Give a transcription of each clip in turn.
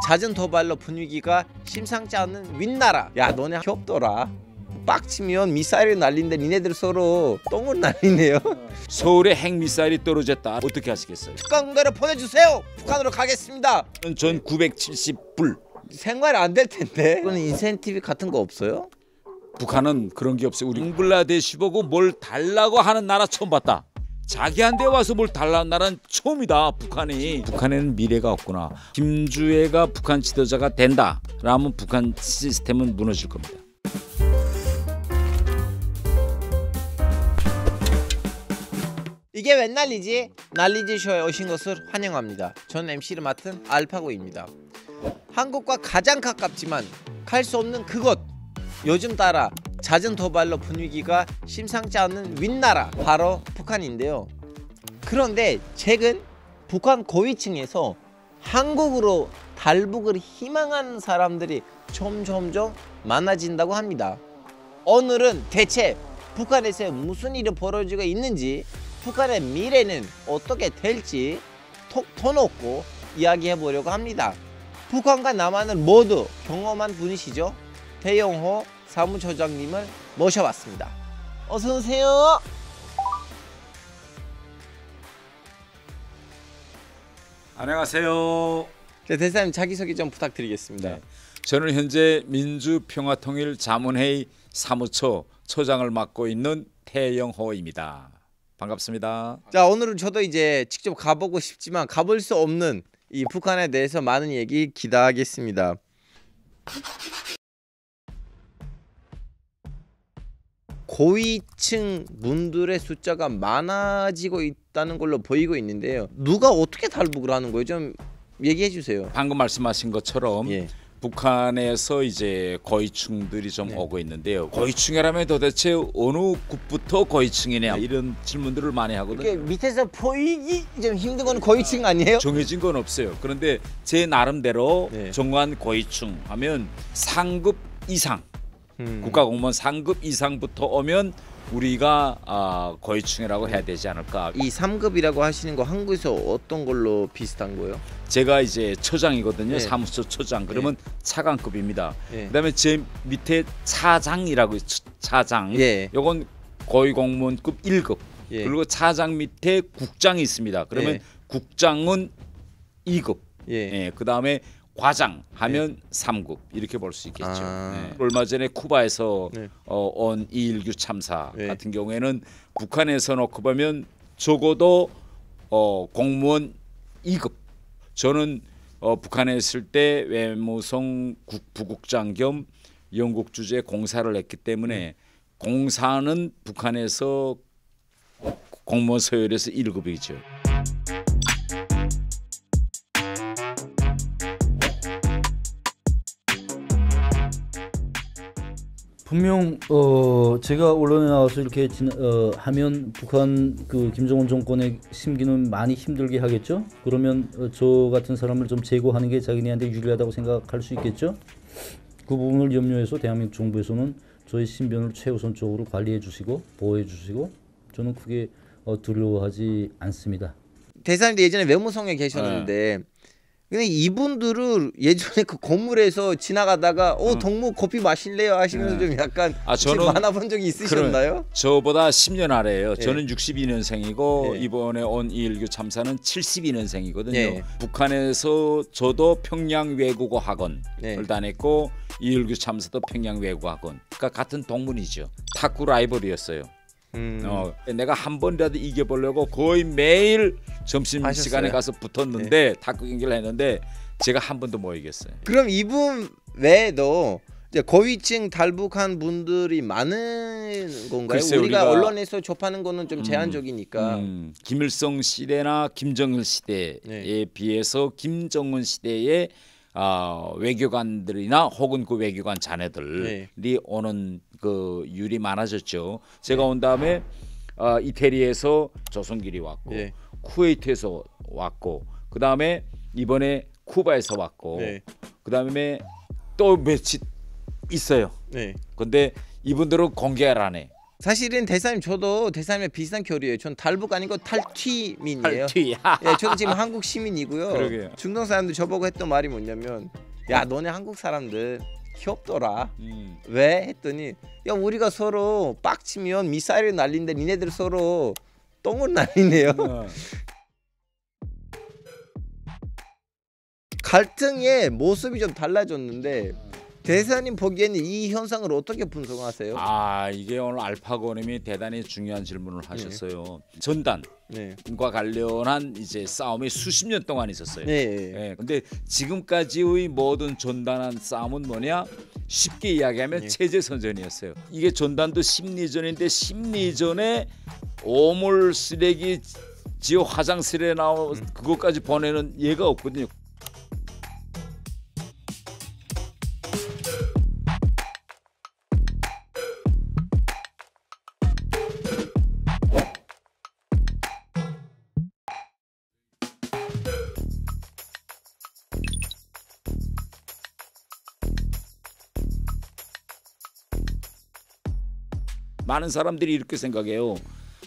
잦은 도발로 분위기가 심상치 않은 윗나라. 야 너네 귀엽더라. 빡치면 미사일을 날리는데 니네들 서로 똥을 날리네요. 서울에 핵미사일이 떨어졌다. 어떻게 하시겠어요? 북한 군대를 보내주세요. 북한으로 가겠습니다. 전 970불. 생활이 안 될 텐데. 그건 인센티브 같은 거 없어요? 북한은 그런 게 없어요. 우리 잉글라데시 보고 뭘 달라고 하는 나라 처음 봤다. 자기한테 와서 뭘 달라는 나라는 처음이다. 북한이. 북한에는 미래가 없구나. 김주애가 북한 지도자가 된다 라면 북한 시스템은 무너질 겁니다. 이게 웬 난리지? 난리지 쇼에 오신 것을 환영합니다. 저는 MC를 맡은 알파고입니다. 한국과 가장 가깝지만 갈 수 없는 그곳, 요즘 따라 잦은 도발로 분위기가 심상치 않은 윗나라, 바로 북한인데요. 그런데 최근 북한 고위층에서 한국으로 탈북을 희망하는 사람들이 점점점 많아진다고 합니다. 오늘은 대체 북한에서 무슨 일이 벌어지고 있는지, 북한의 미래는 어떻게 될지 톡 터놓고 이야기해 보려고 합니다. 북한과 남한을 모두 경험한 분이시죠. 태영호 사무처장님을 모셔봤습니다. 어서 오세요. 안녕하세요. 네, 대사님 자기소개 좀 부탁드리겠습니다. 네, 저는 현재 민주평화통일자문회의 사무처 처장을 맡고 있는 태영호입니다. 반갑습니다. 자, 오늘은 저도 이제 직접 가보고 싶지만 가볼 수 없는 이 북한에 대해서 많은 얘기 기대하겠습니다. 고위층 분들의 숫자가 많아지고 있다는 걸로 보이고 있는데요. 누가 어떻게 탈북을 하는 거예요? 좀 얘기해 주세요. 방금 말씀하신 것처럼 예. 북한에서 이제 고위층들이 좀 네. 오고 있는데요. 고위층이라면 도대체 어느 국부터 고위층이냐 이런 질문들을 많이 이게 하거든요. 밑에서 보이기 좀 힘든 건 고위층 아니에요? 정해진 건 없어요. 그런데 제 나름대로 네. 정한 고위층 하면 상급 이상, 국가공무원 상급 이상부터 오면 우리가 고위층이라고 해야 되지 않을까. 이 3급이라고 하시는 거 한국에서 어떤 걸로 비슷한 거예요? 제가 이제 처장이거든요. 네. 사무처 처장. 그러면 차관급입니다. 네. 그다음에 제 밑에 차장이라고 차장. 예. 요건 고위공무원급 1급. 예. 그리고 차장 밑에 국장이 있습니다. 그러면 예. 국장은 2급. 예. 예. 그다음에 과장 하면 3급 이렇게 볼 수 있겠죠. 아. 네. 얼마 전에 쿠바에서 네. 온 2.19 참사 네. 같은 경우에는 북한에서 놓고 보면 적어도 공무원 2급. 저는 북한에 있을 때 외무성 부국장 겸 영국 주재 공사를 했기 때문에 공사는 북한에서 공무원 서열에서 1급이죠. 분명 제가 언론에 나와서 이렇게 하면 북한 그 김정은 정권의 심기는 많이 힘들게 하겠죠. 그러면 저 같은 사람을 좀 제거하는 게 자기네한테 유리하다고 생각할 수 있겠죠. 그 부분을 염려해서 대한민국 정부에서는 저희 신변을 최우선적으로 관리해 주시고 보호해 주시고 저는 크게 두려워하지 않습니다. 대사님 예전에 외무성에 계셨는데 근데 이분들을 예전에 그 건물에서 지나가다가 동무 커피 마실래요 하시면서 좀 약간 저는 만나본 적이 있으셨나요? 저보다 10년 아래예요. 예. 저는 62년생이고 예. 이번에 온 2.19 참사는 72년생이거든요. 예. 북한에서 저도 평양 외국어 학원을 예. 다녔고 2.19 참사도 평양 외국어 학원. 그러니까 같은 동문이죠. 탁구 라이벌이었어요. 내가 한 번이라도 이겨보려고 거의 매일 점심시간에 하셨어요? 가서 붙었는데 탁구 경기를 했는데 제가 한 번도 못 이겼어요. 그럼 이분 외에도 이제 고위층 탈북한 분들이 많은 건가요? 글쎄, 우리가 우리가 언론에서 접하는 거는 좀 제한적이니까. 김일성 시대나 김정일 시대에 네. 비해서 김정은 시대에 외교관들이나 혹은 그 외교관 자녀들이 오는 그 율이 많아졌죠. 제가 온 다음에 이태리에서 조선길이 왔고 네. 쿠웨이트에서 왔고 그 다음에 이번에 쿠바에서 왔고 네. 그 다음에 또 며칠 있어요. 네. 근데 이분들은 공개를 안 해. 사실은 대사님 저도 대사님의 비슷한 결이에요. 전 탈북 아니고 탈튀민이에요. 탈튀. 예, 저도 지금 한국 시민이고요. 그러게요. 중동 사람들 저보고 했던 말이 뭐냐면 야 너네 한국 사람들 귀엽더라. 왜? 했더니 야 우리가 서로 빡치면 미사일을 날린데 니네들 서로 똥을 날리네요. 갈등의 모습이 좀 달라졌는데 대사님 보기에는 이 현상을 어떻게 분석하세요? 아 이게 오늘 알파고님이 대단히 중요한 질문을 하셨어요. 전단과 네. 관련한 이제 싸움이 수십 년 동안 있었어요. 네. 예, 근데 지금까지의 모든 전단한 싸움은 뭐냐? 쉽게 이야기하면 체제 선전이었어요. 이게 전단도 심리전인데 심리전에 오물 쓰레기 지옥 화장실에 나오 그것까지 보내는 예가 없거든요. 많은 사람들이 이렇게 생각해요.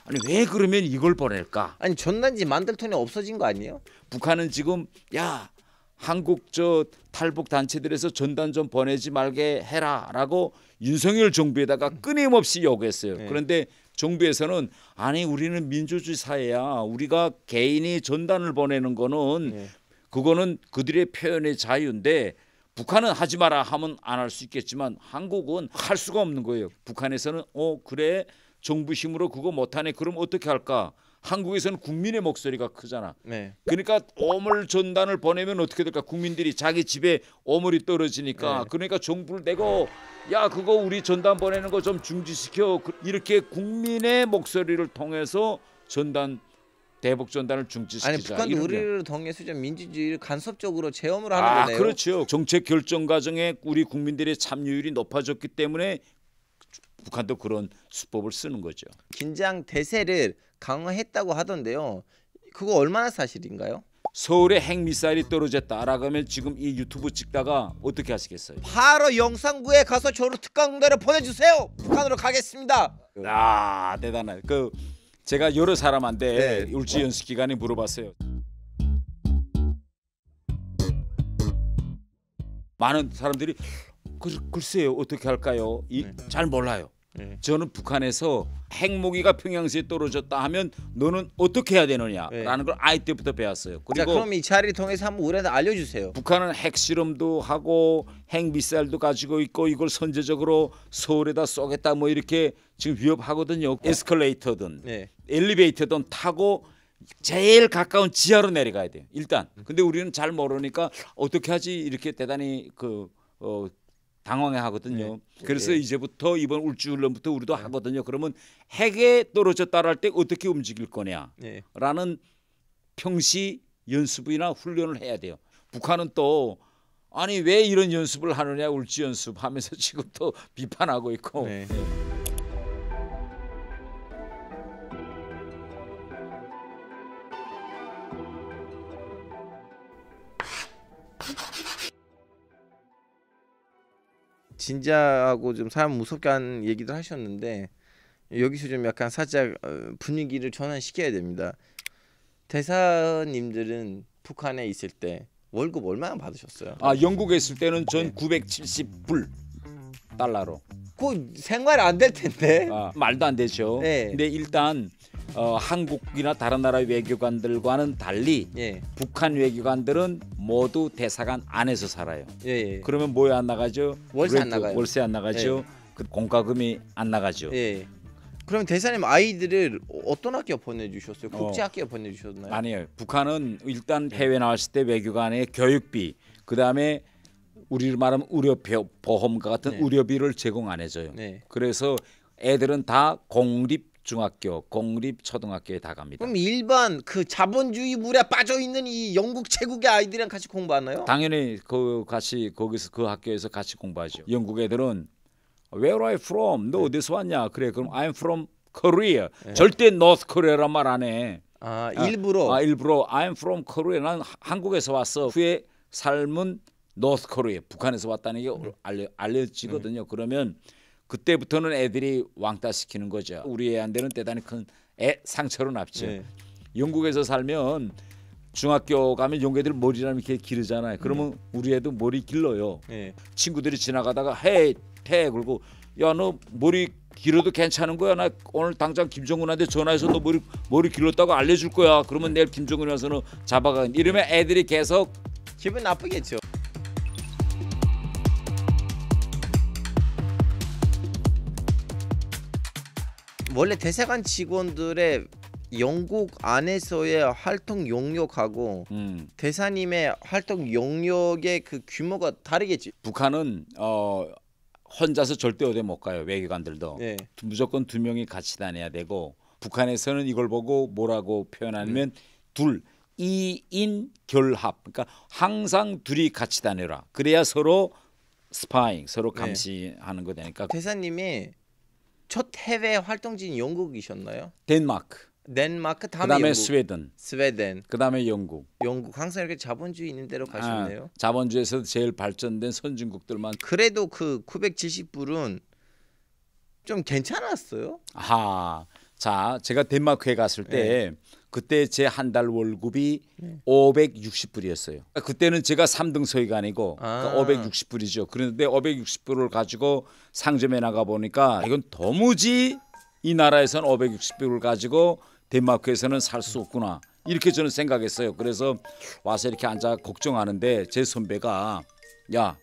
아니 왜 그러면 이걸 보낼까? 아니 전단지 만들 돈이 없어진 거 아니에요? 북한은 지금 야 한국 저 탈북 단체들에서 전단 좀 보내지 말게 해라라고 윤석열 정부에다가 끊임없이 요구했어요. 네. 그런데 정부에서는 아니 우리는 민주주의 사회야. 우리가 개인이 전단을 보내는 거는 네. 그거는 그들의 표현의 자유인데 북한은 하지 마라 하면 안 할 수 있겠지만 한국은 할 수가 없는 거예요. 북한에서는 그래 정부 힘으로 그거 못하네. 그럼 어떻게 할까? 한국에서는 국민의 목소리가 크잖아. 네. 그러니까 오물 전단을 보내면 어떻게 될까? 국민들이 자기 집에 오물이 떨어지니까 네. 그러니까 정부를 내고 야 그거 우리 전단 보내는 거 좀 중지시켜. 이렇게 국민의 목소리를 통해서 전단 대북 전단을 중지시키자. 아니 북한도 이런 우리를 통해서 좀 민주주의를 간섭적으로 체험을 하는 거네요. 그렇죠. 정책 결정 과정에 우리 국민들의 참여율이 높아졌기 때문에 북한도 그런 수법을 쓰는 거죠. 긴장 대세를 강화했다고 하던데요. 그거 얼마나 사실인가요? 서울에 핵미사일이 떨어졌다라고 하면 지금 이 유튜브 찍다가 어떻게 하시겠어요? 바로 영산구에 가서 저로 특강대를 보내주세요. 북한으로 가겠습니다. 아 대단해. 그 제가 여러 사람한테 네. 울지 연수 기간에 물어봤어요. 많은 사람들이 글쎄요 어떻게 할까요? 잘 몰라요. 네. 저는 북한에서 핵무기가 평양시에 떨어졌다 하면 너는 어떻게 해야 되느냐라는 걸 아이 때부터 배웠어요. 자, 그리고 그럼 이 자리를 통해서 한번 우리한테 알려주세요. 북한은 핵실험도 하고 핵미사일도 가지고 있고 이걸 선제적으로 서울에다 쏘겠다 뭐 이렇게 지금 위협하거든요. 에스컬레이터든 네. 엘리베이터든 타고 제일 가까운 지하로 내려가야 돼요. 일단. 근데 우리는 잘 모르니까 어떻게 하지 이렇게 대단히 당황해 하거든요. 그래서 이제부터 이번 울주훈련부터 우리도 하거든요. 그러면 핵에 떨어졌다 할 때 어떻게 움직일 거냐라는 평시 연습이나 훈련을 해야 돼요. 북한은 또 아니 왜 이런 연습을 하느냐 울주 연습하면서 지금 또 비판하고 있고. 네. 진지하고 좀 사람 무섭게 하는 얘기도 하셨는데 여기서 좀 약간 살짝 분위기를 전환시켜야 됩니다. 대사님들은 북한에 있을 때 월급 얼마나 받으셨어요? 영국에 있을 때는 전 970불 달러로. 그 생활이 안 될 텐데. 말도 안 되죠. 네. 근데 일단 한국이나 다른 나라 외교관들과는 달리 북한 외교관들은 모두 대사관 안에서 살아요. 그러면 뭐에 안 나가죠? 월세 안 나가요. 월세 안 나가죠. 그 공과금이 안 나가죠. 그럼 대사님 아이들을 어떤 학교 보내주셨어요? 국제 학교 보내주셨나요? 아니에요. 북한은 일단 해외 나왔을 때 외교관의 교육비, 그 다음에 우리로 말하면 의료 보험과 같은 의료비를 제공 안 해줘요. 그래서 애들은 다 공립 중학교, 공립 초등학교에 다 갑니다. 그럼 일반 그 자본주의 물에 빠져 있는 이 영국 제국의 아이들이랑 같이 공부하나요? 당연히 같이 거기서 그 학교에서 같이 공부하죠. 영국 애들은 Where are you from? 너 어디서 왔냐? 그래 그럼 I'm from Korea. 절대 North Korea란 말 안 해. 일부러. 일부러 I'm from Korea. 난 한국에서 왔어. 후에 삶은 North Korea. 북한에서 왔다는 게 알려지거든요. 그러면 그때부터는 애들이 왕따 시키는 거죠. 우리 애한테는 대단히 큰 상처로 남죠. 네. 영국에서 살면 중학교 가면 영국 애들 머리라면 이렇게 기르잖아요. 그러면 우리 애도 머리 길러요. 네. 친구들이 지나가다가 헤이 태 그러고 야 너 머리 길어도 괜찮은 거야. 나 오늘 당장 김정은한테 전화해서 너 머리 길렀다고 알려줄 거야. 그러면 내일 김정은이 와서 너 잡아가. 이러면 애들이 계속 기분 나쁘겠죠. 원래 대사관 직원들의 영국 안에서의 활동 용역하고 대사님의 활동 용역의 그 규모가 다르겠지. 북한은 혼자서 절대 어디 못 가요. 외교관들도 네. 무조건 2명이 같이 다녀야 되고 북한에서는 이걸 보고 뭐라고 표현하면 둘 2인 결합. 그러니까 항상 둘이 같이 다녀라. 그래야 서로 스파잉, 서로 감시하는 거 되니까. 대사님이 첫 해외 활동지인 영국이셨나요? 덴마크. 다음에 영국, 스웨덴, 그다음에 영국. 항상 이렇게 자본주의 있는 데로 가셨네요. 자본주의에서 제일 발전된 선진국들만. 그래도 그 970불은 좀 괜찮았어요. 자, 제가 덴마크에 갔을 때 그때 제 한 달 월급이 560불이었어요. 그때는 제가 3등 서기관이고 그러니까 560불이죠. 그런데 560불을 가지고 상점에 나가 보니까 이건 도무지 이 나라에서는 560불을 가지고 덴마크에서는 살 수 없구나. 이렇게 저는 생각했어요. 그래서 와서 이렇게 앉아 걱정하는데 제 선배가 야,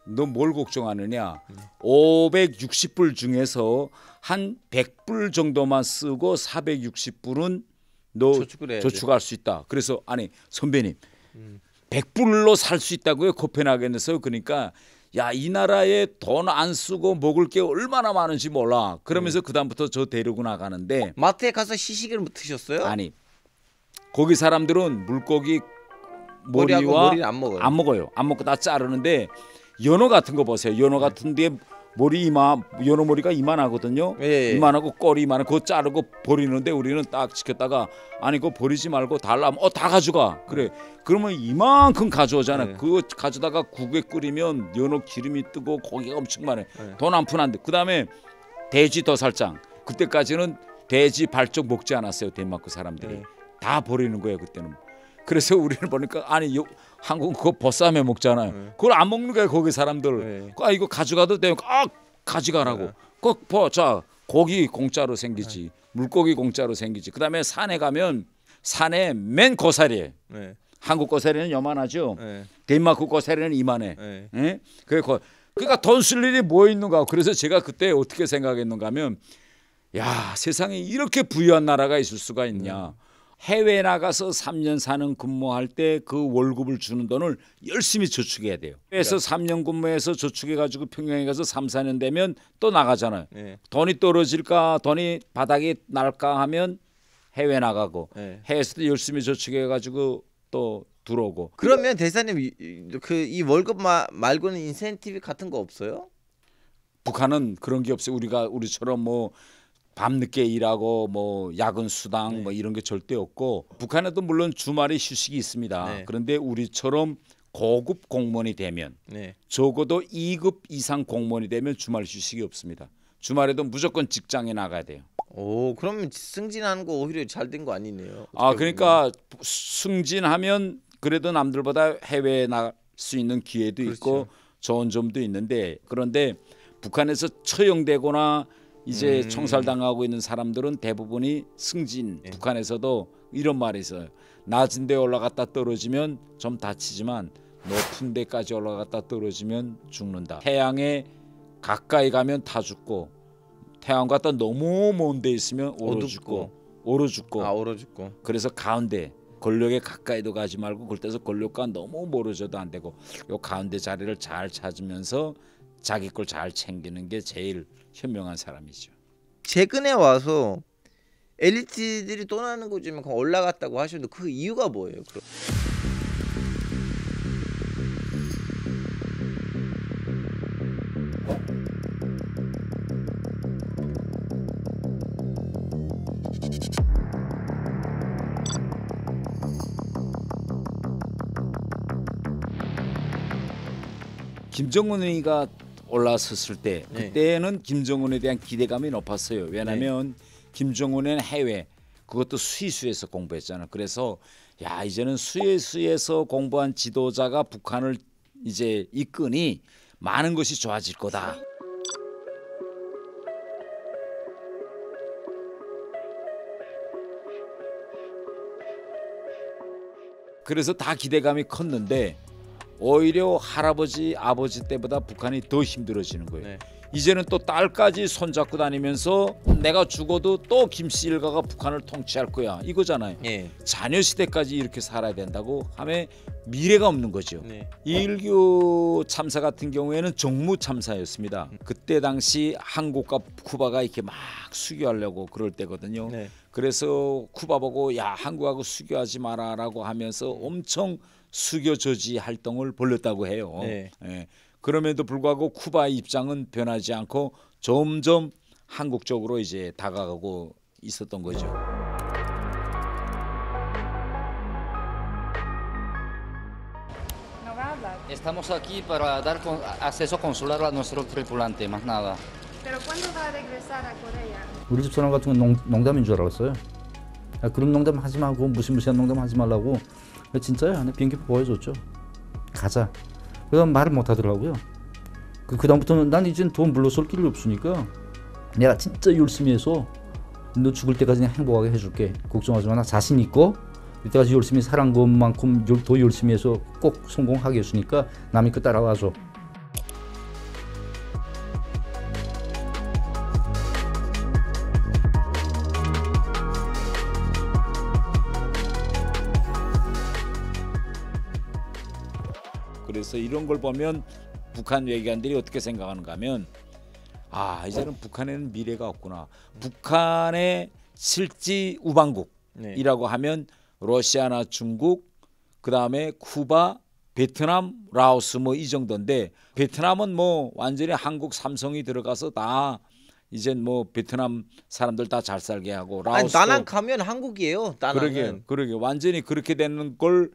너 뭘 걱정하느냐? 560불 중에서 한 100불 정도만 쓰고 460불은 너 저축할 수 있다. 그래서 아니 선배님 100불로 살 수 있다고요? 코펜하겐에서. 그러니까 야, 이 나라에 돈 안 쓰고 먹을 게 얼마나 많은지 몰라. 그러면서 그다음부터 저 데리고 나가는데 마트에 가서 시식을 드셨어요? 아니 거기 사람들은 물고기 머리와 머리는 안 먹어요. 안 먹어요. 안 먹고 다 자르는데 연어 같은 거 보세요. 연어 같은 데 머리 연어 머리가 이만하거든요. 예. 이만하고 꼬리 이만하고 그거 자르고 버리는데 우리는 딱 지켰다가 아니 그거 버리지 말고 달라면 다 가져가. 그래. 그러면 이만큼 가져오잖아요. 그거 가져다가 국에 끓이면 연어 기름이 뜨고 고기가 엄청 많아요. 돈 한 푼 안 돼. 그다음에 돼지 더살장. 그때까지는 돼지 발쪽 먹지 않았어요. 덴마크 사람들이. 다 버리는 거예요. 그때는. 그래서 우리는 보니까 아니 한국은 그거 보쌈에 먹잖아요. 그걸 안 먹는 거예요. 거기 사람들. 이거 가져가도 돼요. 가져가라고. 자 고기 공짜로 생기지. 물고기 공짜로 생기지. 그다음에 산에 가면 산에 맨 고사리에. 한국 고사리는 요만하죠. 덴마크 고사리는 이만해. 그러니까 돈 쓸 일이 뭐 있는가. 그래서 제가 그때 어떻게 생각했는가 하면 야, 세상에 이렇게 부유한 나라가 있을 수가 있냐. 해외 나가서 3년 사는 근무할 때 그 월급을 주는 돈을 열심히 저축해야 돼요. 그래서 3년 근무해서 저축해가지고 평양에 가서 3, 4년 되면 또 나가잖아요. 돈이 떨어질까 돈이 바닥에 날까 하면 해외 나가고 해외에서도 열심히 저축해가지고 또 들어오고. 그러면 대사님 이 월급 말고는 인센티브 같은 거 없어요? 북한은 그런 게 없어요. 우리처럼 뭐 밤늦게 일하고 뭐 야근 수당 뭐 이런 게 절대 없고 북한에도 물론 주말에 휴식이 있습니다. 그런데 우리처럼 고급 공무원이 되면 적어도 2급 이상 공무원이 되면 주말 휴식이 없습니다. 주말에도 무조건 직장에 나가야 돼요. 오, 그러면 승진하는 거 오히려 잘 된 거 아니네요. 그러니까 승진하면 그래도 남들보다 해외에 나갈 수 있는 기회도 있고 좋은 점도 있는데 그런데 북한에서 처형되거나 이제 총살당하고 있는 사람들은 대부분이 승진. 북한에서도 이런 말이 있어요. 낮은 데 올라갔다 떨어지면 좀 다치지만 높은 데까지 올라갔다 떨어지면 죽는다. 태양에 가까이 가면 다 죽고 태양과 또 너무 먼 데 있으면 얼어 죽고. 얼어 죽고. 그래서 가운데 권력에 가까이도 가지 말고 그때서 권력과 너무 멀어져도 안 되고 요 가운데 자리를 잘 찾으면서 자기 걸 잘 챙기는 게 제일 현명한 사람이죠. 최근에 와서 엘리트들이 떠나는 거 좀 올라갔다고 하셨는데 그 이유가 뭐예요? 그럼? 김정은이가 올라섰을 때 그때는 김정은에 대한 기대감이 높았어요. 왜냐하면 김정은은 해외 그것도 스위스에서 공부했잖아. 그래서 야 이제는 스위스에서 공부한 지도자가 북한을 이제 이끄니 많은 것이 좋아질 거다. 그래서 다 기대감이 컸는데 오히려 할아버지 아버지 때보다 북한이 더 힘들어지는 거예요. 네. 이제는 또 딸까지 손잡고 다니면서 내가 죽어도 또 김씨 일가가 북한을 통치할 거야 이거잖아요. 예. 자녀 시대까지 이렇게 살아야 된다고 하면 미래가 없는 거죠. 네. 2.19 참사 같은 경우에는 정무 참사였습니다. 그때 당시 한국과 쿠바가 이렇게 막 수교하려고 그럴 때거든요. 네. 그래서 쿠바 보고 야 한국하고 수교하지 마라라고 하면서 엄청 수교 저지 활동을 벌였다고 해요. 네. 예. 그럼에도 불구하고 쿠바의 입장은 변하지 않고 점점 한국 쪽으로 이제 다가가고 있었던 거죠. ¿No va a hablar? Estamos aquí para dar acceso consular a nuestro tripulante, más nada. ¿Pero cuándo va a regresar a Corea? 우리 집 사람 같은 건 농담인 줄 알았어요. 야, 그런 농담 하지 말고 무시무시한 농담 하지 말라고. 진짜야. 내 비행기 보여줬죠. 가자. 그다음 말을 못 하더라고요. 그다음부터는 난 이젠 돈 물러설 길이 없으니까 내가 진짜 열심히 해서 너 죽을 때까지 그냥 행복하게 해줄게. 걱정하지 마. 나 자신 있고 이때까지 열심히 살한 것만큼 더 열심히 해서 꼭 성공하겠으니까 남이 그 따라와줘. 그래서 이런 걸 보면 북한 외교관들이 어떻게 생각하는가 하면 아 이제는 북한에는 미래가 없구나. 북한의 실지 우방국이라고 하면 러시아나 중국 그다음에 쿠바 베트남 라오스 뭐 이 정도인데 베트남은 뭐 완전히 한국 삼성이 들어가서 다 이젠 뭐 베트남 사람들 다 잘 살게 하고 아니, 라오스도 다낭 가면 한국이에요. 다낭은. 그러게 완전히 그렇게 되는 걸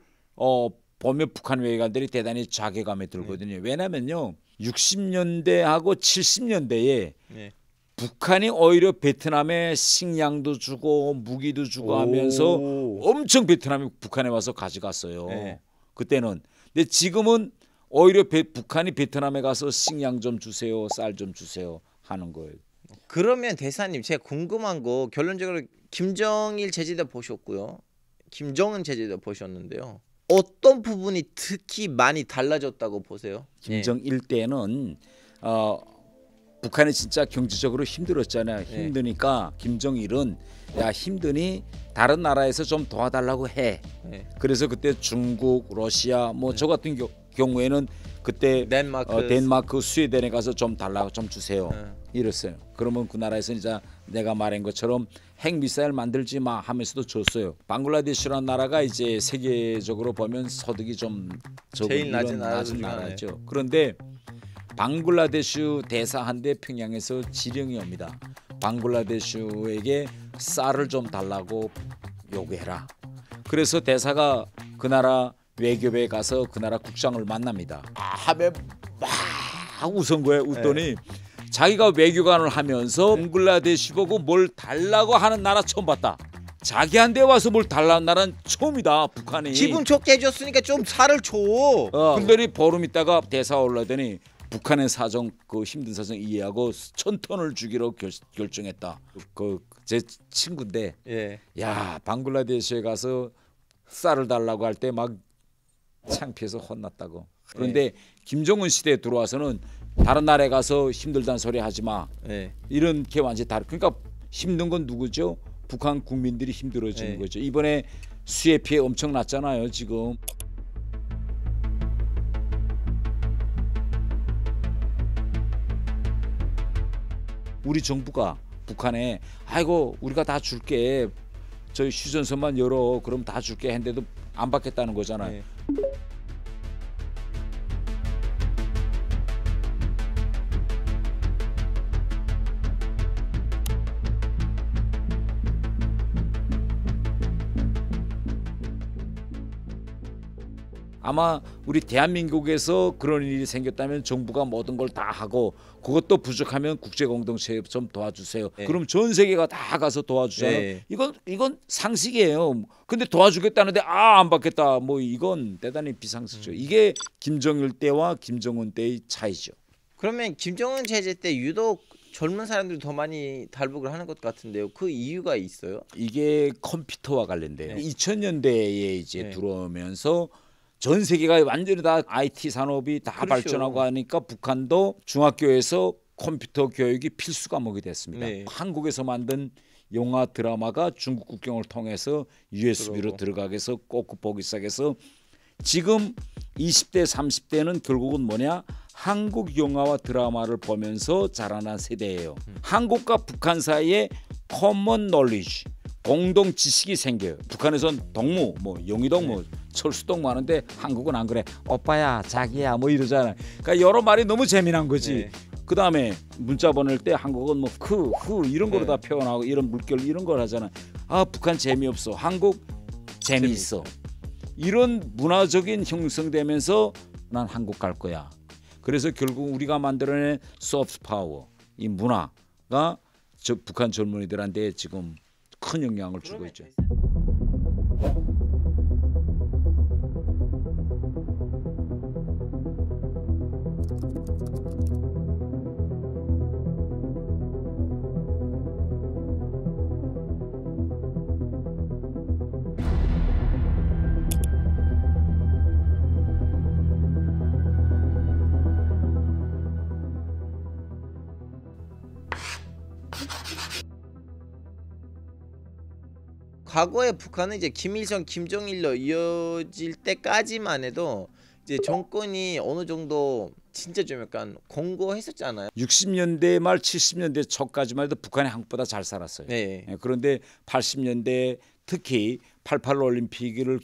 보면 북한 외교관들이 대단히 자괴감에 들거든요. 왜냐면요 60년대하고 70년대에 네. 북한이 오히려 베트남에 식량도 주고 무기도 주고 하면서 엄청 베트남이 북한에 와서 가져갔어요. 네. 그때는. 근데 지금은 오히려 북한이 베트남에 가서 식량 좀 주세요, 쌀 좀 주세요 하는 거예요. 그러면 대사님 제가 궁금한 거 결론적으로 김정일 제재도 보셨고요. 김정은 제재도 보셨는데요. 어떤 부분이 특히 많이 달라졌다고 보세요? 김정일 때는 북한이 진짜 경제적으로 힘들었잖아요. 힘드니까 김정일은 야 힘드니 다른 나라에서 좀 도와달라고 해. 그래서 그때 중국, 러시아 뭐 저 같은 경우에는 그때 덴마크, 스웨덴에 가서 좀 달라고 좀 주세요. 이랬어요. 그러면 그 나라에서 이제 내가 말한 것처럼 핵 미사일 만들지 마 하면서도 줬어요. 방글라데시라는 나라가 이제 세계적으로 보면 소득이 좀 제일 낮은 나라죠. 그런데 방글라데시 대사한테 평양에서 지령이 옵니다. 방글라데시에게 쌀을 좀 달라고 요구해라. 그래서 대사가 그 나라 외교부에 가서 그 나라 국장을 만납니다. 하면 막 웃은 거예요. 웃더니 자기가 외교관을 하면서 방글라데시 보고 뭘 달라고 하는 나라 처음 봤다. 자기한테 와서 뭘 달라는 나라는 처음이다. 북한이. 기분 좋게 해줬으니까 좀 살을 줘. 그러더니 보름 있다가 대사 올라더니 북한의 사정 그 힘든 사정 이해하고 1,000톤을 주기로 결정했다. 그 제 친구인데 야 방글라데시에 가서 쌀을 달라고 할 때 막 창피해서 혼났다고. 그런데 김정은 시대에 들어와서는 다른 나라에 가서 힘들다는 소리 하지 마. 이런 게 완전히 다르. 그러니까 힘든 건 누구죠? 북한 국민들이 힘들어지는 거죠. 이번에 수해 피해 엄청 났잖아요. 지금. 우리 정부가 북한에 아이고 우리가 다 줄게. 저희 휴전선만 열어. 그럼 다 줄게 했는데도 안 받겠다는 거잖아요. 아마 우리 대한민국에서 그런 일이 생겼다면 정부가 모든 걸 다 하고 그것도 부족하면 국제 공동체에 좀 도와주세요. 네. 그럼 전 세계가 다 가서 도와주잖아요. 네. 이건 상식이에요. 근데 도와주겠다는데 안 받겠다. 뭐 이건 대단히 비상식이죠. 이게 김정일 때와 김정은 때의 차이죠. 그러면 김정은 체제 때 유독 젊은 사람들이 더 많이 탈북을 하는 것 같은데요. 그 이유가 있어요? 이게 컴퓨터와 관련돼요. 네. 2000년대에 이제 네. 들어오면서 전 세계가 완전히 다 IT 산업이 다 그렇죠. 발전하고 하니까 북한도 중학교에서 컴퓨터 교육이 필수 과목이 됐습니다. 네. 한국에서 만든 영화 드라마가 중국 국경을 통해서 USB로 들어가게 해서 꼭 보기 시작해서 지금 20대 30대는 결국은 뭐냐, 한국 영화와 드라마를 보면서 자라난 세대예요. 한국과 북한 사이에 커먼 놀리지, 공동 지식이 생겨요. 북한에선 동무, 뭐 영희동무, 철수동 많은데 한국은 안 그래. 오빠야, 자기야, 뭐 이러잖아. 그러니까 여러 말이 너무 재미난 거지. 네. 그 다음에 문자 보낼 때 한국은 뭐 이런 거로 네. 다 표현하고 이런 물결 이런 걸 하잖아. 아, 북한 재미없어. 한국 재미있어. 이런 문화적인 형성되면서 난 한국 갈 거야. 그래서 결국 우리가 만들어낸 소프트 파워, 이 문화가 저 북한 젊은이들한테 지금 큰 영향을 주고 있죠. 과거에 북한은 이제 김일성, 김정일로 이어질 때까지만 해도 이제 정권이 어느 정도 진짜 좀 약간 공고했었잖아요. 60년대 말 70년대 초까지만 해도 북한이 한국보다 잘 살았어요. 네. 그런데 80년대 특히 88 올림픽을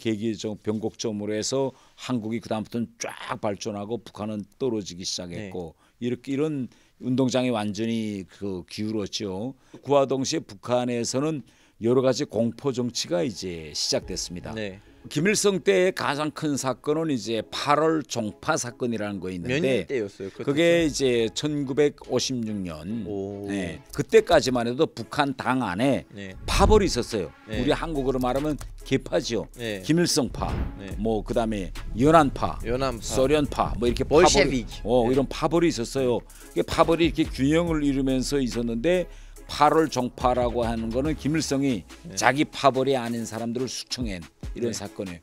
변곡점으로 해서 한국이 그다음부터는 쫙 발전하고 북한은 떨어지기 시작했고 이런 운동장이 완전히 기울었죠. 그와 동시에 북한에서는 여러 가지 공포 정치가 이제 시작됐습니다. 네. 김일성 때의 가장 큰 사건은 이제 8월 종파 사건이라는 거 몇 있는데 년 때였어요? 그게 이제 1956년 오. 네. 그때까지만 해도 북한 당 안에 네. 파벌이 있었어요. 네. 우리 한국어로 말하면 계파지요. 네. 김일성파, 네. 뭐 그다음에 연안파, 연안파, 소련파, 뭐 이렇게 볼셰비키. 파벌이, 이런 파벌이 있었어요. 이게 파벌이 이렇게 균형을 이루면서 있었는데 8월 종파라고 하는 거는 김일성이 자기 파벌이 아닌 사람들을 숙청한 이런 사건이에요.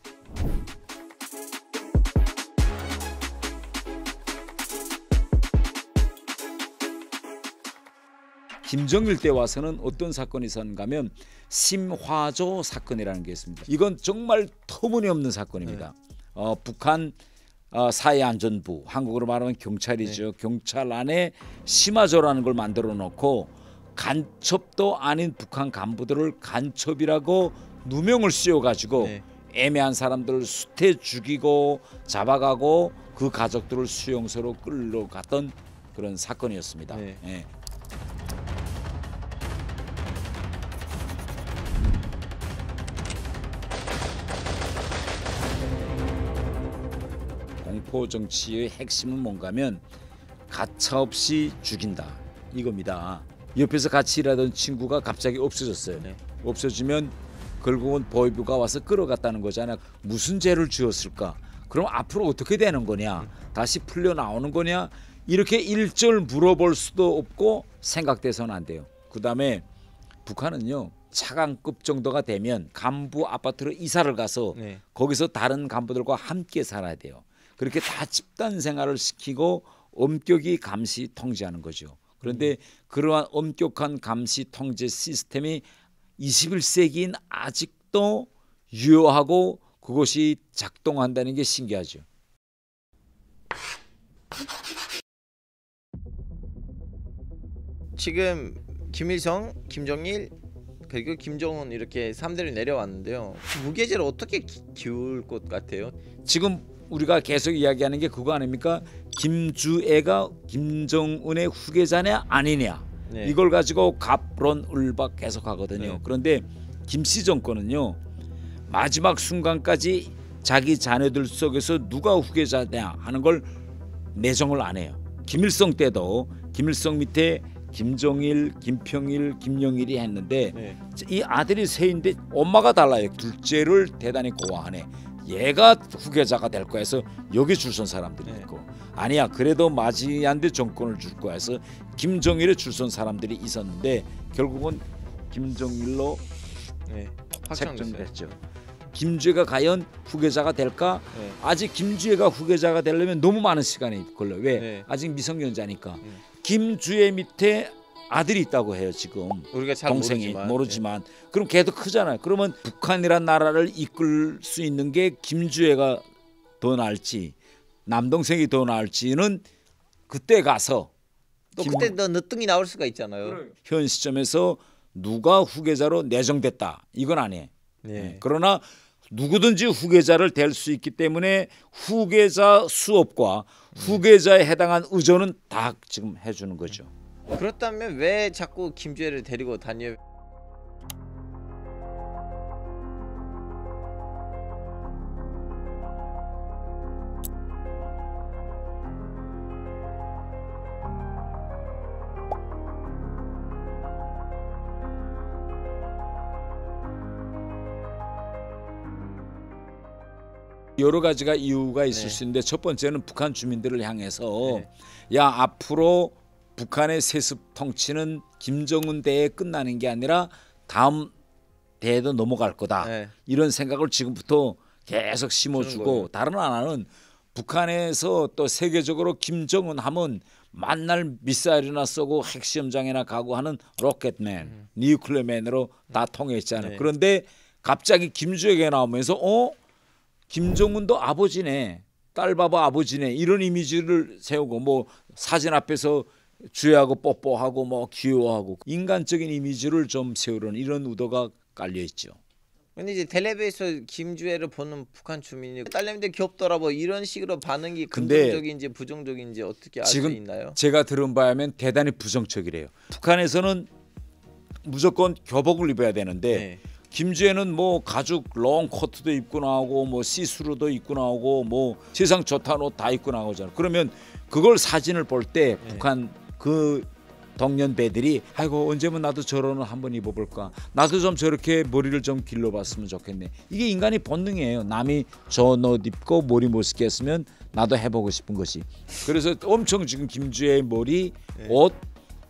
김정일 때 와서는 어떤 사건이 있었는가 하면 심화조 사건이라는 게 있습니다. 이건 정말 터무니없는 사건입니다. 북한 사회안전부, 한국어로 말하면 경찰이죠. 경찰 안에 심화조라는 걸 만들어 놓고 간첩도 아닌 북한 간부들을 간첩이라고 누명을 씌워가지고 애매한 사람들을 수태 죽이고 잡아가고 그 가족들을 수용소로 끌러갔던 그런 사건이었습니다. 예. 공포 정치의 핵심은 뭔가면 가차없이 죽인다 이겁니다. 옆에서 같이 일하던 친구가 갑자기 없어졌어요. 없어지면 결국은 보위부가 와서 끌어갔다는 거잖아요. 무슨 죄를 지었을까? 그럼 앞으로 어떻게 되는 거냐? 다시 풀려 나오는 거냐? 이렇게 일절 물어볼 수도 없고 생각돼서는 안 돼요. 그다음에 북한은요. 차관급 정도가 되면 간부 아파트로 이사를 가서 거기서 다른 간부들과 함께 살아야 돼요. 그렇게 다 집단 생활을 시키고 엄격히 감시 통제하는 거죠. 그런데 그러한 엄격한 감시 통제 시스템이 21세기인 아직도 유효하고 그것이 작동한다는 게 신기하죠. 지금 김일성, 김정일 그리고 김정은 이렇게 3대를 내려왔는데요. 무게제를 어떻게 기울 것 같아요? 지금 우리가 계속 이야기하는 게 그거 아닙니까? 김주애가 김정은의 후계자냐 아니냐 이걸 가지고 갑론을박 계속 하거든요. 그런데 김씨 정권은요 마지막 순간까지 자기 자녀들 속에서 누가 후계자냐 하는 걸 내정을 안 해요. 김일성 때도 김일성 밑에 김정일, 김평일, 김영일이 했는데 네. 이 아들이 셋인데 엄마가 달라요. 둘째를 대단히 고아하네. 얘가 후계자가 될 거야 해서 여기 줄 선 사람들이 네. 있고 아니야 그래도 마지한테 정권을 줄 거야 해서 김정일에 줄 선 사람들이 있었는데 결국은 김정일로 네. 확정됐어요. 책정됐죠. 김주애가 과연 후계자가 될까? 네. 아직 김주애가 후계자가 되려면 너무 많은 시간이 걸려. 왜? 네. 아직 미성년자니까. 김주애 밑에 아들이 있다고 해요 지금. 우리가 잘 동생이 모르지만. 그럼 걔도 크잖아요. 그러면 북한이란 나라를 이끌 수 있는 게 김주애가 더 나을지 남동생이 더 나을지는 그때 가서 또 그때 너 늦둥이 나올 수가 있잖아요. 현 시점에서 누가 후계자로 내정됐다 이건 아니에요. 네. 그러나 누구든지 후계자를 될 수 있기 때문에 후계자 수업과 후계자에 해당한 의존은 다 지금 해주는 거죠. 그렇다면 왜 자꾸 김주애를 데리고 다녀? 여러 가지가 이유가 있을 네. 수 있는데 첫 번째는 북한 주민들을 향해서 네. 야 앞으로 북한의 세습 통치는 김정은 대에 끝나는 게 아니라 다음 대에도 넘어갈 거다. 네. 이런 생각을 지금부터 계속 주는 심어주고 거예요. 다른 하나는 북한에서 또 세계적으로 김정은 하면 만날 미사일이나 쏘고 핵시험장에나 가고 하는 로켓맨, 뉴클리어맨으로 다 통했잖아요. 네. 그런데 갑자기 김주애가 나오면서 김정은도 아버지네, 딸 봐봐 아버지네 이런 이미지를 세우고 뭐 사진 앞에서 주애하고 뽀뽀하고 뭐 귀여워하고 인간적인 이미지를 좀 세우려는 이런 의도가 깔려 있죠. 근데 이제 텔레비에서 김주애를 보는 북한 주민이 딸내미들 귀엽더라 뭐 이런 식으로 반응이 근데 긍정적인지 부정적인지 어떻게 알 수 지금 있나요? 제가 들은 바에 하면 대단히 부정적이래요. 북한에서는 무조건 교복을 입어야 되는데 네. 김주애는 뭐 가죽 롱 코트도 입고 나오고 뭐 시스루도 입고 나오고 뭐 세상 좋다는 옷 다 입고 나오잖아. 그러면 그걸 사진을 볼 때 북한 그 동년배들이 아이고 언제면 나도 저런 옷 한번 입어볼까. 나도 좀 저렇게 머리를 좀 길러봤으면 좋겠네. 이게 인간의 본능이에요. 남이 저 옷 입고 머리 멋있게 했으면 나도 해보고 싶은 것이. 그래서 엄청 지금 김주애의 머리, 옷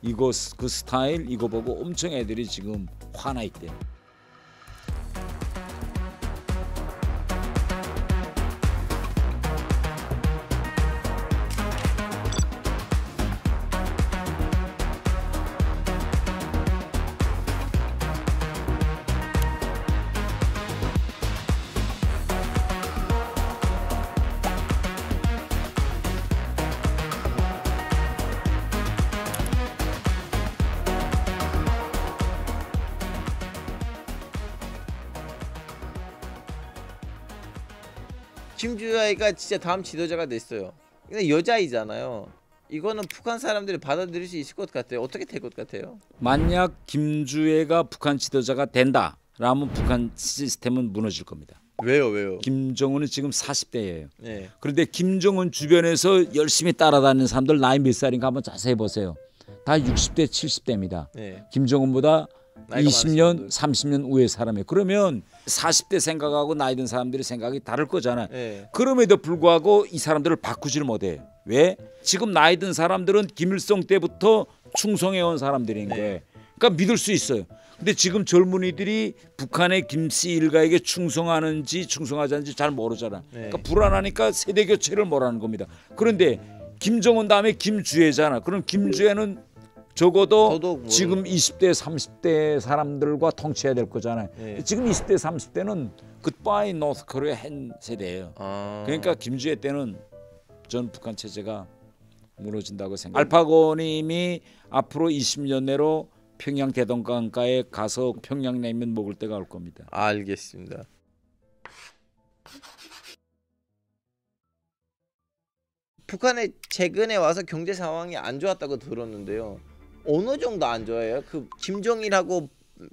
이거 그 스타일 이거 보고 엄청 애들이 지금 화나 있대요. 김주애가 진짜 다음 지도자가 됐어요. 근데 여자이잖아요. 이거는 북한 사람들이 받아들일 수 있을 것 같아요. 어떻게 될 것 같아요? 만약 김주애가 북한 지도자가 된다라면 북한 시스템은 무너질 겁니다. 왜요? 김정은은 지금 40대예요. 네. 그런데 김정은 주변에서 열심히 따라다니는 사람들 나이 몇 살인가 한번 자세히 보세요. 다 60대, 70대입니다. 네. 김정은보다 나이가 20년, 많으신 30년 우의 사람이에요. 그러면 40대 생각하고 나이 든 사람들의 생각이 다를 거잖아요. 네. 그럼에도 불구하고 이 사람들을 바꾸지를 못해요. 왜? 지금 나이 든 사람들은 김일성 때부터 충성해온 사람들인 네. 거예요. 그러니까 믿을 수 있어요. 근데 지금 젊은이들이 북한의 김씨 일가에게 충성하는지 충성하지 않는지 잘 모르잖아. 네. 그러니까 불안하니까 세대 교체를 못하는 겁니다. 그런데 김정은 다음에 김주애잖아. 그럼 김주애는 적어도 더더욱 뭐- 지금 20대 30대 사람들과 통치해야 될 거잖아요. 네. 지금 20대 30대는 굿바이 노스 코리아 한 세대예요. 아. 그러니까 김주애 때는 전 북한 체제가 무너진다고 생각. 알파고님이 앞으로 20년 내로 평양 대동강가에 가서 평양냉면 먹을 때가 올 겁니다. 알겠습니다. 북한에 최근에 와서 경제 상황이 안 좋았다고 들었는데요. 어느 정도 안 좋아요? 그 김정일하고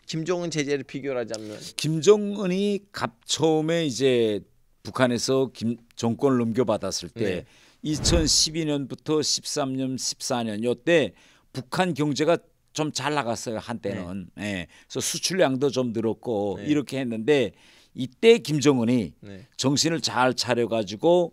김정은 체제를 비교를 하자면. 김정은이 처음에 이제 북한에서 정권을 넘겨받았을 때 네. 2012년부터 13년, 14년 요때 북한 경제가 좀 잘 나갔어요 한때는. 예. 그래서 수출량도 좀 늘었고 네. 이렇게 했는데 이때 김정은이 네. 정신을 잘 차려가지고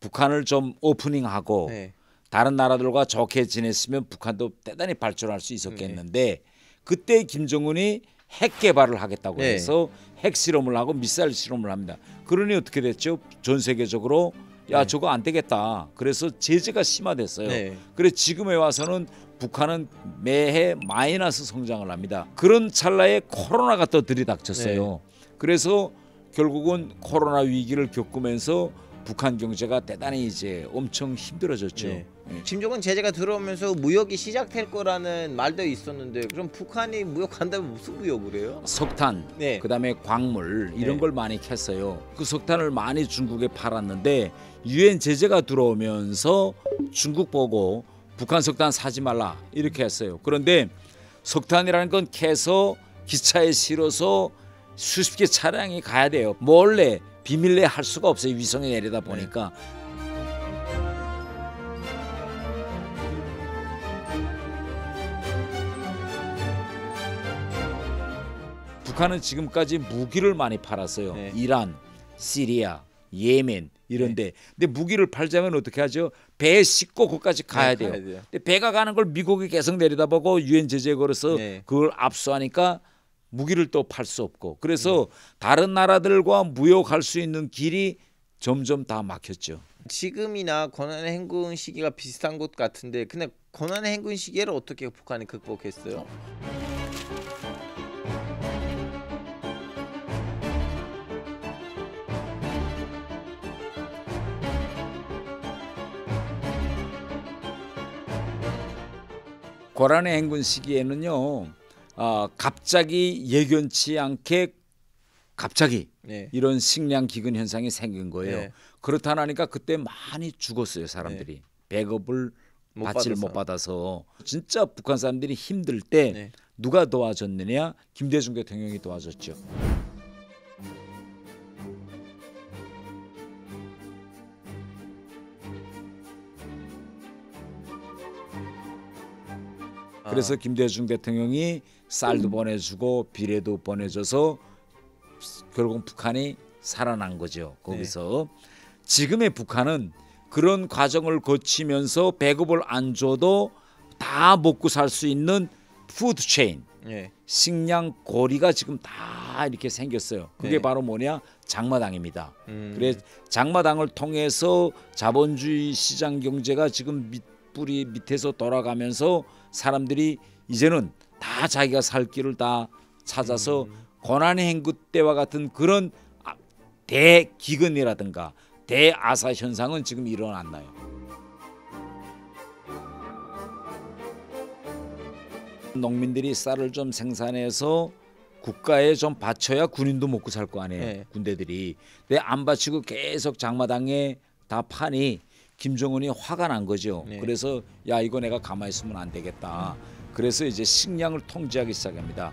북한을 좀 오프닝하고 네. 다른 나라들과 좋게 지냈으면 북한도 대단히 발전할 수 있었겠는데 그때 김정은이 핵 개발을 하겠다고 네. 해서 핵 실험을 하고 미사일 실험을 합니다. 그러니 어떻게 됐죠? 전 세계적으로 야 네. 저거 안 되겠다. 그래서 제재가 심화됐어요. 네. 그래 지금에 와서는 북한은 매해 마이너스 성장을 합니다. 그런 찰나에 코로나가 또 들이닥쳤어요. 그래서 결국은 코로나 위기를 겪으면서 북한 경제가 대단히 이제 엄청 힘들어졌죠. 네. 예. 김정은 제재가 들어오면서 무역이 시작될 거라는 말도 있었는데 그럼 북한이 무역한다면 무슨 무역을 해요? 석탄, 네. 그다음에 광물 이런 네. 걸 많이 캤어요. 그 석탄을 많이 중국에 팔았는데 유엔 제재가 들어오면서 중국 보고 북한 석탄 사지 말라 이렇게 했어요. 그런데 석탄이라는 건 캐서 기차에 실어서 수십 개 차량이 가야 돼요. 몰래 비밀리에 할 수가 없어요. 위성에 내리다 보니까. 북한은 지금까지 무기를 많이 팔았어요. 네. 이란, 시리아, 예멘 이런데. 근데 무기를 팔자면 어떻게 하죠? 배에 싣고 거기까지 가야 돼요. 가야 돼요. 근데 배가 가는 걸 미국이 계속 내려다보고 유엔 제재에 걸어서 네. 그걸 압수하니까 무기를 또 팔 수 없고. 그래서 다른 나라들과 무역할 수 있는 길이 점점 다 막혔죠. 지금이나 고난의 행군 시기가 비슷한 것 같은데 근데 고난의 행군 시기를 어떻게 북한이 극복했어요? 고란의 행군 시기에는요, 갑자기 예견치 않게 갑자기 네. 이런 식량 기근 현상이 생긴 거예요. 네. 그렇다 하니까 그때 많이 죽었어요 사람들이. 배급을 받지를 못 받아서. 진짜 북한 사람들이 힘들 때 네. 누가 도와줬느냐? 김대중 대통령이 도와줬죠. 그래서 김대중 대통령이 쌀도 보내주고 비례도 보내줘서 결국 북한이 살아난 거죠. 거기서 지금의 북한은 그런 과정을 거치면서 배급을 안 줘도 다 먹고 살 수 있는 푸드 체인, 네. 식량 고리가 지금 다 이렇게 생겼어요. 그게 네. 바로 뭐냐? 장마당입니다. 그래 장마당을 통해서 자본주의 시장 경제가 지금 뿌리 밑에서 돌아가면서 사람들이 이제는 다 자기가 살 길을 다 찾아서 고난의 행군 때와 같은 그런 대기근이라든가 대아사 현상은 지금 일어났나요? 농민들이 쌀을 좀 생산해서 국가에 좀 바쳐야 군인도 먹고 살 거 아니에요. 네. 군대들이. 근데 안 바치고 계속 장마당에 다 파니 김정은이 화가 난 거죠. 네. 그래서 야 이거 내가 가만히 있으면 안 되겠다. 그래서 이제 식량을 통제하기 시작합니다.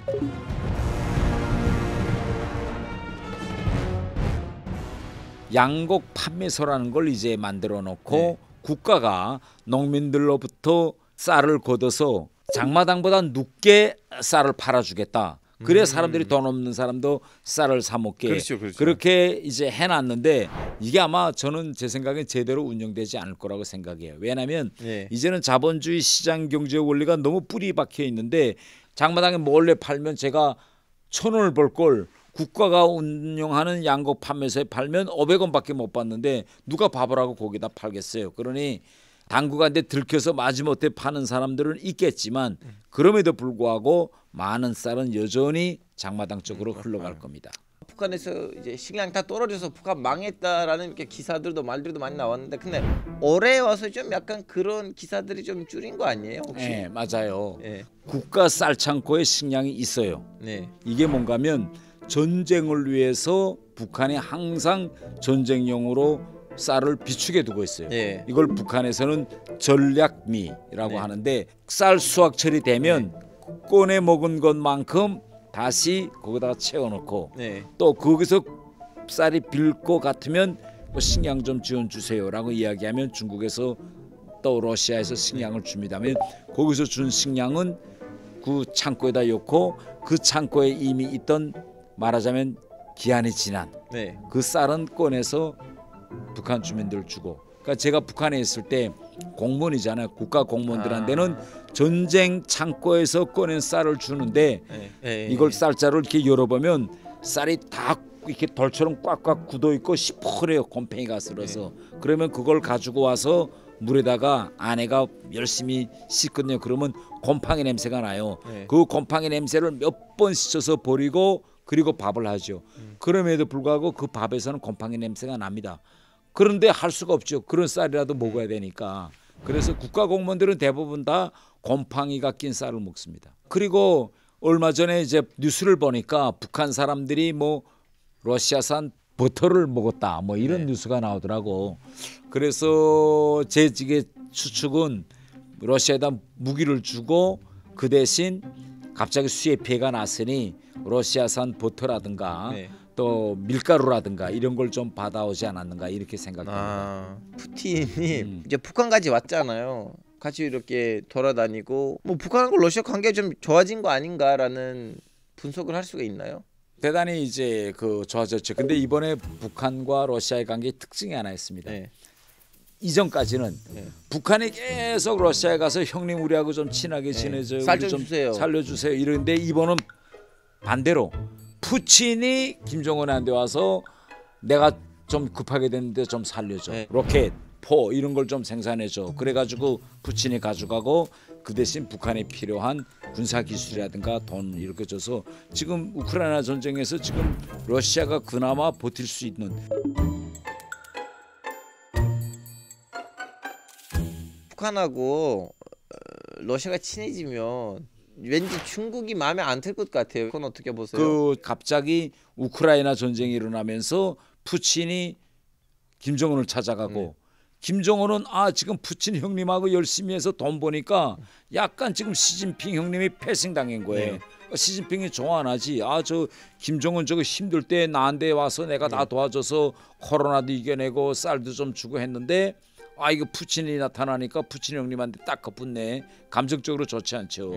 양곡 판매소라는 걸 이제 만들어 놓고 네. 국가가 농민들로부터 쌀을 걷어서 장마당보다 늦게 쌀을 팔아주겠다. 그래야 사람들이 돈 없는 사람도 쌀을 사 먹게. 그렇죠, 그렇죠. 그렇게 이제 해놨는데 이게 아마 저는 제 생각엔 제대로 운영되지 않을 거라고 생각해요. 왜냐하면 네. 이제는 자본주의 시장 경제 원리가 너무 뿌리 박혀 있는데 장마당에 몰래 팔면 제가 1,000원을 벌 걸 국가가 운영하는 양곡 판매소에 팔면 500원밖에 못 받는데 누가 밥을 하고 거기다 팔겠어요. 그러니 당국한테 들켜서 마지못해 파는 사람들은 있겠지만 그럼에도 불구하고 많은 쌀은 여전히 장마당 쪽으로 흘러갈 겁니다. 북한에서 이제 식량 다 떨어져서 북한 망했다라는 이렇게 기사들도 말들도 많이 나왔는데 근데 올해 와서 좀 약간 그런 기사들이 좀 줄인 거 아니에요? 혹시? 네, 맞아요. 네. 국가 쌀 창고에 식량이 있어요. 네. 이게 뭔가면 전쟁을 위해서 북한이 항상 전쟁용으로 쌀을 비축해 두고 있어요. 네. 이걸 북한에서는 전략미라고 네. 하는데 쌀 수확철이 되면 꺼내 먹은 것만큼 다시 거기다가 채워놓고 네. 또 거기서 쌀이 빌 것 같으면 뭐 식량 좀 지원 주세요라고 이야기하면 중국에서 또 러시아에서 식량을 줍니다면 거기서 준 식량은 그 창고에다 넣고 그 창고에 이미 있던 말하자면 기한이 지난 네. 그 쌀은 꺼내서 북한 주민들 주고. 그러니까 제가 북한에 있을 때 공무원이잖아요. 국가 공무원들한테는 전쟁 창고에서 꺼낸 쌀을 주는데 이걸 쌀자루를 이렇게 열어보면 쌀이 다 이렇게 돌처럼 꽉꽉 굳어 있고 시퍼래요. 곰팡이가 쓸어서. 그러면 그걸 가지고 와서 물에다가 아내가 열심히 씻거든요. 그러면 곰팡이 냄새가 나요. 그 곰팡이 냄새를 몇 번 씻어서 버리고 그리고 밥을 하죠. 그럼에도 불구하고 그 밥에서는 곰팡이 냄새가 납니다. 그런데 할 수가 없죠. 그런 쌀이라도 먹어야 되니까. 그래서 국가 공무원들은 대부분 다 곰팡이가 낀 쌀을 먹습니다. 그리고 얼마 전에 이제 뉴스를 보니까 북한 사람들이 뭐 러시아산 버터를 먹었다 뭐 이런 뉴스가 나오더라고. 그래서 제 추측은 러시아에다 무기를 주고 그 대신 갑자기 수해 피해가 났으니 러시아산 버터라든가 또 밀가루라든가 이런 걸 좀 받아오지 않았는가 이렇게 생각합니다. 푸틴이 이제 북한까지 왔잖아요. 같이 이렇게 돌아다니고 뭐 북한하고 러시아 관계 좀 좋아진 거 아닌가라는 분석을 할 수가 있나요? 대단히 이제 그 좋아졌죠. 근데 이번에 북한과 러시아의 관계의 특징이 하나 있습니다. 이전까지는 북한이 계속 러시아에 가서 형님 우리하고 좀 친하게 지내줘요. 쌀 좀 주세요. 살려주세요. 이러는데 이번은 반대로 푸틴이 김정은한테 와서 내가 좀 급하게 됐는데 좀 살려줘. 로켓, 포 이런 걸 좀 생산해줘. 그래가지고 푸틴이 가져가고 그 대신 북한에 필요한 군사기술이라든가 돈 이렇게 줘서 지금 우크라이나 전쟁에서 지금 러시아가 그나마 버틸 수 있는 북한하고 러시아가 친해지면 왠지 중국이 마음에 안 들 것 같아요. 그건 어떻게 보세요? 그 갑자기 우크라이나 전쟁이 일어나면서 푸틴이 김정은을 찾아가고 김정은은 지금 푸틴 형님하고 열심히 해서 돈 버니까 약간 지금 시진핑 형님이 패싱당한 거예요. 시진핑이 좋아 안 하지. 저 김정은 저거 힘들 때 나한테 와서 내가 다 도와줘서 코로나도 이겨내고 쌀도 좀 주고 했는데 이거 푸틴이 나타나니까 푸틴 형님한테 딱 겁붙네. 감정적으로 좋지 않죠.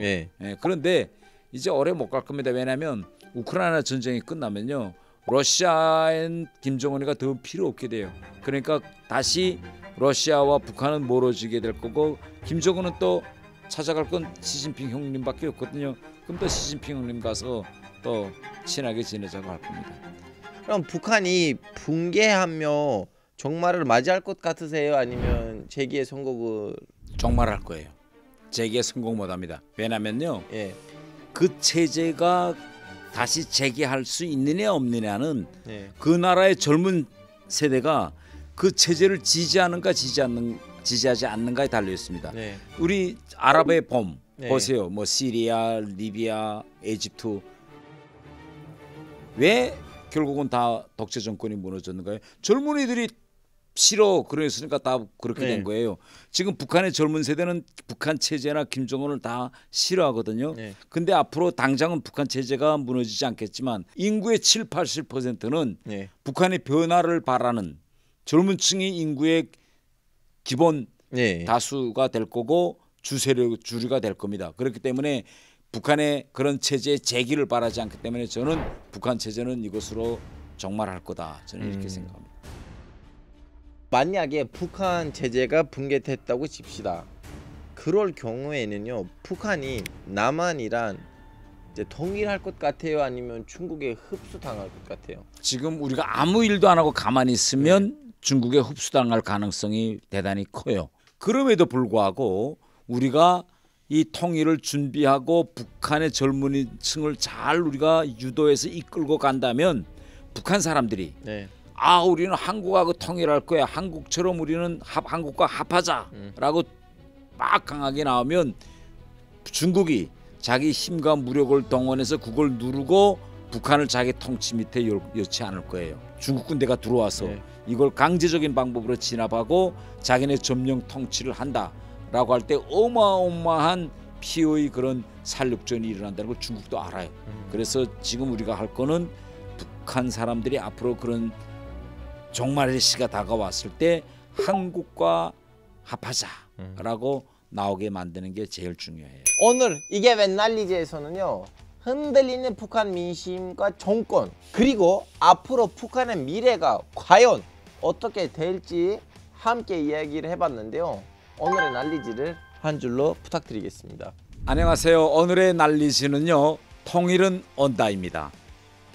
그런데 이제 오래 못 갈 겁니다. 왜냐하면 우크라이나 전쟁이 끝나면요. 러시아엔 김정은이가 더 필요 없게 돼요. 그러니까 다시 러시아와 북한은 멀어지게 될 거고 김정은은 또 찾아갈 건 시진핑 형님밖에 없거든요. 그럼 또 시진핑 형님 가서 또 친하게 지내자고 할 겁니다. 그럼 북한이 붕괴하며 종말을 맞이할 것 같으세요? 아니면 재기의 선곡을 종말할 거예요. 재기에 성공 못합니다. 왜냐면요. 그 체제가 다시 재개할 수 있느냐 없느냐는 그 나라의 젊은 세대가 그 체제를 지지하는가 지지하지 않는가에 달려 있습니다. 우리 아랍의 봄 보세요. 뭐 시리아, 리비아, 에집트 왜 결국은 다 독재 정권이 무너졌는가요? 젊은이들이 싫어 그랬으니까 다 그렇게 된 거예요. 지금 북한의 젊은 세대는 북한 체제나 김정은을 다 싫어하거든요. 근데 앞으로 당장은 북한 체제가 무너지지 않겠지만 인구의 7, 80%는 북한의 변화를 바라는 젊은 층이 인구의 기본 다수가 될 거고 주류가 될 겁니다. 그렇기 때문에 북한의 그런 체제의 재기를 바라지 않기 때문에 저는 북한 체제는 이것으로 종말할 거다. 저는 이렇게 생각합니다. 만약에 북한 체제가 붕괴됐다고 칩시다. 그럴 경우에는요. 북한이 남한이란 이제 통일할 것 같아요? 아니면 중국에 흡수당할 것 같아요? 지금 우리가 아무 일도 안 하고 가만히 있으면 중국에 흡수당할 가능성이 대단히 커요. 그럼에도 불구하고 우리가 이 통일을 준비하고 북한의 젊은이층을 잘 우리가 유도해서 이끌고 간다면 북한 사람들이 우리는 한국하고 통일할 거야. 한국처럼 우리는 한국과 합하자라고 막 강하게 나오면 중국이 자기 힘과 무력을 동원해서 그걸 누르고 북한을 자기 통치 밑에 놓지 않을 거예요. 중국 군대가 들어와서 이걸 강제적인 방법으로 진압하고 자기네 점령 통치를 한다라고 할 때 어마어마한 피해의 그런 살육전이 일어난다는 걸 중국도 알아요. 그래서 지금 우리가 할 거는 북한 사람들이 앞으로 그런 종말의 시가 다가왔을 때 한국과 합하자라고 나오게 만드는 게 제일 중요해요. 오늘 이게 웬 난리지에서는요, 흔들리는 북한 민심과 정권, 그리고 앞으로 북한의 미래가 과연 어떻게 될지 함께 이야기를 해봤는데요. 오늘의 난리지를 한 줄로 부탁드리겠습니다. 안녕하세요. 오늘의 난리지는요, 통일은 온다입니다.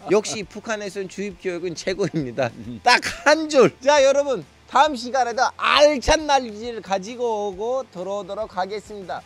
역시 북한에서는 주입교육은 최고입니다. 딱 한 줄. 자, 여러분, 다음 시간에도 알찬 난리지를 가지고 오고 들어오도록 하겠습니다.